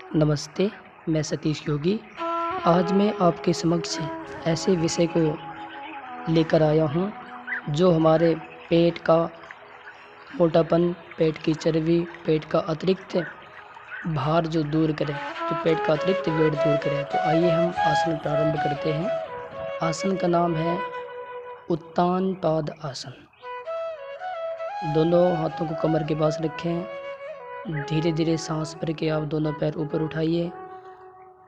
नमस्ते, मैं सतीश योगी। आज मैं आपके समक्ष ऐसे विषय को लेकर आया हूँ जो हमारे पेट का मोटापन, पेट की चर्बी, पेट का अतिरिक्त भार जो दूर करे, जो पेट का अतिरिक्त वेट दूर करे। तो आइए हम आसन प्रारंभ करते हैं। आसन का नाम है उत्तान पाद आसन। दोनों हाथों को कमर के पास रखें। धीरे धीरे सांस भर के आप दोनों पैर ऊपर उठाइए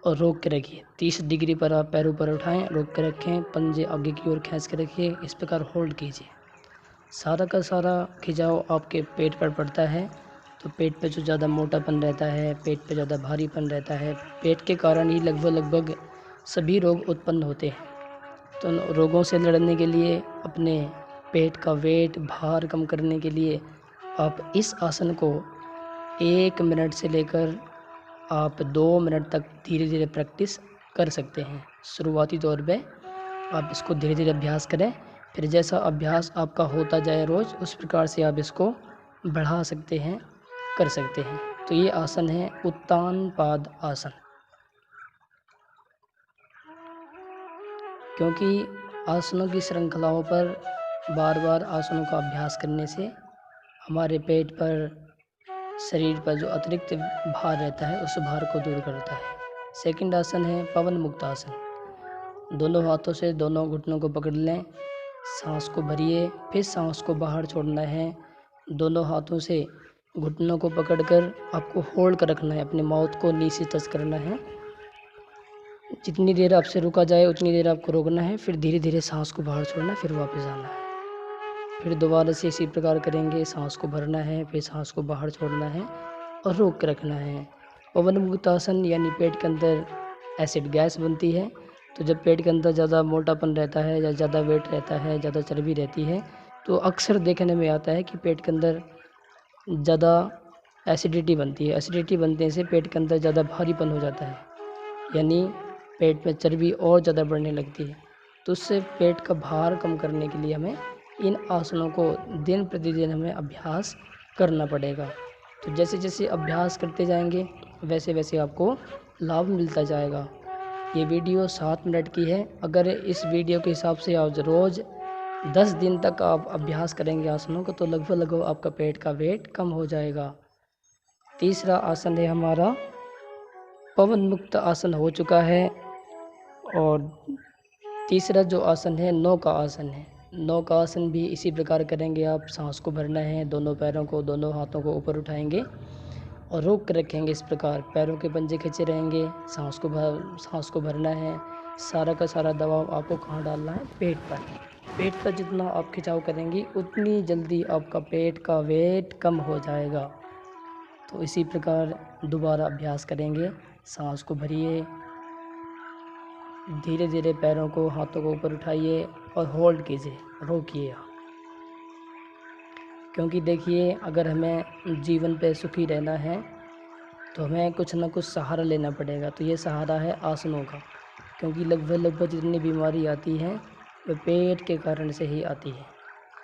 और रोक के रखिए। 30 डिग्री पर आप पैर ऊपर उठाएं, रोक के रखें, पंजे आगे की ओर खींच के रखिए। इस प्रकार होल्ड कीजिए। सारा का सारा खिंचाव आपके पेट पर पड़ता है। तो पेट पे जो ज़्यादा मोटापन रहता है, पेट पे ज़्यादा भारीपन रहता है, पेट के कारण ही लगभग सभी रोग उत्पन्न होते हैं। तो रोगों से लड़ने के लिए, अपने पेट का वेट भार कम करने के लिए आप इस आसन को 1 मिनट से लेकर आप 2 मिनट तक धीरे धीरे प्रैक्टिस कर सकते हैं। शुरुआती तौर पे आप इसको धीरे धीरे अभ्यास करें, फिर जैसा अभ्यास आपका होता जाए रोज़, उस प्रकार से आप इसको बढ़ा सकते हैं, कर सकते हैं। तो ये आसन है उत्तान पाद आसन। क्योंकि आसनों की श्रृंखलाओं पर बार बार आसनों का अभ्यास करने से हमारे पेट पर, शरीर पर जो अतिरिक्त भार रहता है उस भार को दूर करता है। सेकंड आसन है पवन मुक्त आसन। दोनों हाथों से दोनों घुटनों को पकड़ लें, सांस को भरिए, फिर सांस को बाहर छोड़ना है। दोनों हाथों से घुटनों को पकड़कर आपको होल्ड कर रखना है, अपने माउथ को नीचे टच करना है। जितनी देर आपसे रुका जाए उतनी देर आपको रोकना है, फिर धीरे धीरे सांस को बाहर छोड़ना है, फिर वापस आना है। फिर दोबारा से इसी प्रकार करेंगे। सांस को भरना है, फिर सांस को बाहर छोड़ना है और रोक के रखना है। पवन मुक्त आसन यानी पेट के अंदर एसिड गैस बनती है। तो जब पेट के अंदर ज़्यादा मोटापन रहता है या ज़्यादा वेट रहता है, ज़्यादा चर्बी रहती है, तो अक्सर देखने में आता है कि पेट के अंदर ज़्यादा एसिडिटी बनती है। एसिडिटी बनने से पेट के अंदर ज़्यादा भारीपन हो जाता है, यानी पेट में चर्बी और ज़्यादा बढ़ने लगती है। तो उससे पेट का भार कम करने के लिए हमें इन आसनों को दिन प्रतिदिन हमें अभ्यास करना पड़ेगा। तो जैसे जैसे अभ्यास करते जाएंगे वैसे वैसे आपको लाभ मिलता जाएगा। ये वीडियो 7 मिनट की है। अगर इस वीडियो के हिसाब से आप रोज़ 10 दिन तक आप अभ्यास करेंगे आसनों को, तो लगभग आपका पेट का वेट कम हो जाएगा। तीसरा आसन है हमारा पवन मुक्त आसन हो चुका है। और तीसरा जो आसन है नौ का आसन है। नौ का आसन भी इसी प्रकार करेंगे आप। सांस को भरना है, दोनों पैरों को, दोनों हाथों को ऊपर उठाएंगे और रोक कर रखेंगे। इस प्रकार पैरों के पंजे खींचे रहेंगे। सांस को भरना है। सारा का सारा दबाव आपको कहाँ डालना है? पेट पर। पेट पर जितना आप खिंचाव करेंगी उतनी जल्दी आपका पेट का वेट कम हो जाएगा। तो इसी प्रकार दोबारा अभ्यास करेंगे। सांस को भरिए, धीरे धीरे पैरों को, हाथों को ऊपर उठाइए और होल्ड कीजिए, रोकिए। क्योंकि देखिए, अगर हमें जीवन पे सुखी रहना है तो हमें कुछ ना कुछ सहारा लेना पड़ेगा। तो ये सहारा है आसनों का। क्योंकि लगभग जितनी बीमारी आती है वो पेट के कारण से ही आती है।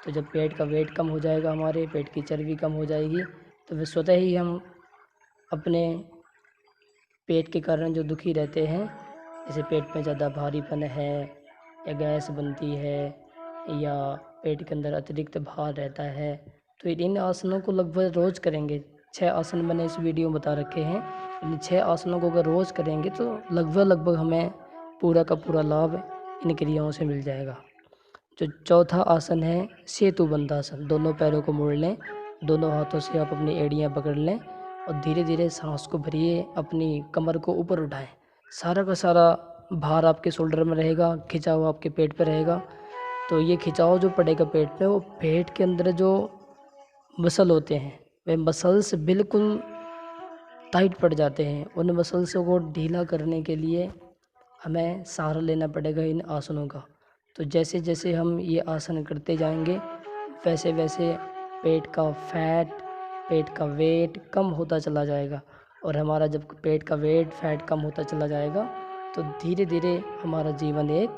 तो जब पेट का वेट कम हो जाएगा, हमारे पेट की चर्बी कम हो जाएगी, तो फिर स्वतः ही हम अपने पेट के कारण जो दुखी रहते हैं, जैसे पेट में ज़्यादा भारीपन है या गैस बनती है या पेट के अंदर अतिरिक्त भार रहता है, तो इन आसनों को लगभग रोज़ करेंगे। 6 आसन मैंने इस वीडियो में बता रखे हैं। इन 6 आसनों को अगर रोज़ करेंगे तो लगभग हमें पूरा का पूरा लाभ इन क्रियाओं से मिल जाएगा। जो चौथा आसन है सेतु बंधासन। दोनों पैरों को मोड़ लें, दोनों हाथों से आप अपनी एड़ियाँ पकड़ लें और धीरे धीरे सांस को भरिए, अपनी कमर को ऊपर उठाएं। सारा का सारा भार आपके शोल्डर में रहेगा, खिंचाव आपके पेट पे रहेगा। तो ये खिंचाव जो पड़ेगा पेट पे, वो पेट के अंदर जो मसल होते हैं वे मसल्स बिल्कुल टाइट पड़ जाते हैं। उन मसल्स को ढीला करने के लिए हमें सहारा लेना पड़ेगा इन आसनों का। तो जैसे जैसे हम ये आसन करते जाएंगे वैसे वैसे पेट का फैट, पेट का वेट कम होता चला जाएगा। और हमारा जब पेट का वेट, फैट कम होता चला जाएगा तो धीरे धीरे हमारा जीवन एक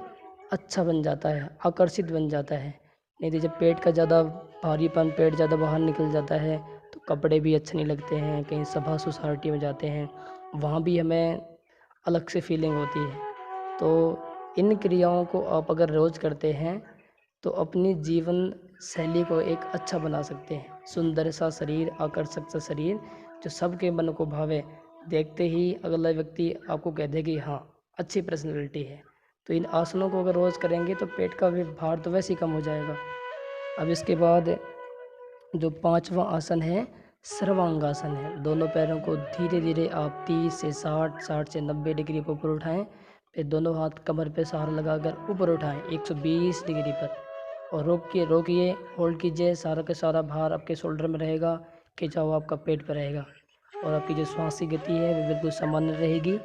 अच्छा बन जाता है, आकर्षित बन जाता है। नहीं तो जब पेट का ज़्यादा भारीपन, पेट ज़्यादा बाहर निकल जाता है तो कपड़े भी अच्छे नहीं लगते हैं। कहीं सभा सोसाइटी में जाते हैं, वहाँ भी हमें अलग से फीलिंग होती है। तो इन क्रियाओं को आप अगर रोज़ करते हैं तो अपनी जीवन शैली को एक अच्छा बना सकते हैं। सुंदर सा शरीर, आकर्षक सा शरीर जो सबके मन को भावे, देखते ही अगला व्यक्ति आपको कह दे कि हाँ, अच्छी पर्सनैलिटी है। तो इन आसनों को अगर रोज़ करेंगे तो पेट का भी भार तो वैसे ही कम हो जाएगा। अब इसके बाद जो 5वां आसन है, सर्वांगासन है। दोनों पैरों को धीरे धीरे आप 30 से 60, 60 से 90 डिग्री पर ऊपर उठाएं। फिर दोनों हाथ कमर पे सहारा लगाकर ऊपर उठाएं 120 डिग्री पर, और रोकिए, होल्ड कीजिए। सारा का सारा भार आपके शोल्डर में रहेगा, खिंचाव आपका पेट पर रहेगा, और आपकी जो श्वास की गति है वो बिल्कुल सामान्य रहेगी।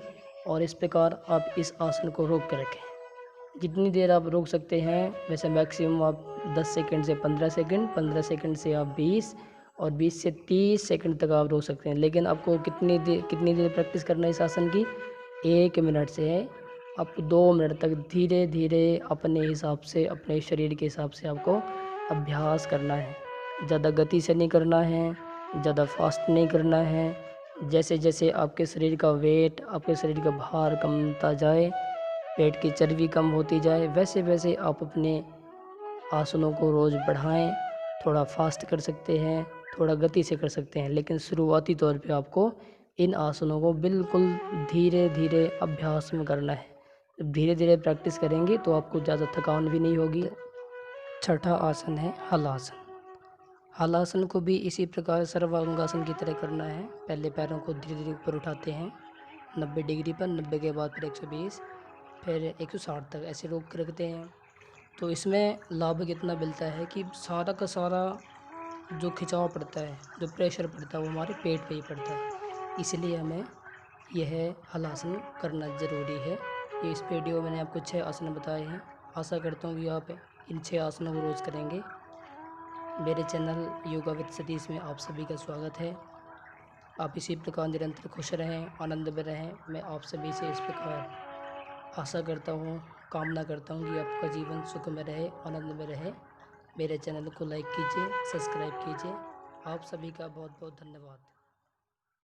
और इस प्रकार आप इस आसन को रोक कर रखें। जितनी देर आप रोक सकते हैं, वैसे मैक्सिमम आप 10 सेकंड से 15 सेकंड, 15 सेकंड से आप 20, और 20 से 30 सेकंड तक आप रोक सकते हैं। लेकिन आपको कितनी देर प्रैक्टिस करना है इस आसन की? 1 मिनट से आपको 2 मिनट तक धीरे धीरे अपने हिसाब से, अपने शरीर के हिसाब से आपको अभ्यास करना है। ज़्यादा गति से नहीं करना है, ज़्यादा फास्ट नहीं करना है। जैसे जैसे आपके शरीर का वेट, आपके शरीर का भार कमता जाए, पेट की चर्बी कम होती जाए, वैसे वैसे आप अपने आसनों को रोज़ बढ़ाएं। थोड़ा फास्ट कर सकते हैं, थोड़ा गति से कर सकते हैं, लेकिन शुरुआती तौर पे आपको इन आसनों को बिल्कुल धीरे धीरे अभ्यास में करना है। जब धीरे धीरे प्रैक्टिस करेंगे तो आपको ज़्यादा थकान भी नहीं होगी। छठा आसन है हलासन। हलासन को भी इसी प्रकार सर्वांगासन की तरह करना है। पहले पैरों को धीरे धीरे ऊपर उठाते हैं 90 डिग्री पर, 90 के बाद फिर 120, फिर 160 तक ऐसे रोक के रखते हैं। तो इसमें लाभ कितना मिलता है कि सारा का सारा जो खिंचाव पड़ता है, जो प्रेशर पड़ता है, वो हमारे पेट पे ही पड़ता है। इसलिए हमें यह हलासन करना ज़रूरी है। ये इस वीडियो में मैंने आपको 6 आसन बताए हैं। आशा करता हूँ कि आप इन 6 आसनों को रोज़ करेंगे। मेरे चैनल योगा विद सतीश में आप सभी का स्वागत है। आप इसी प्रकार निरंतर खुश रहें, आनंद में रहें। मैं आप सभी से इस प्रकार आशा करता हूँ, कामना करता हूँ कि आपका जीवन सुख में रहे, आनंद में रहे। मेरे चैनल को लाइक कीजिए, सब्सक्राइब कीजिए। आप सभी का बहुत बहुत धन्यवाद।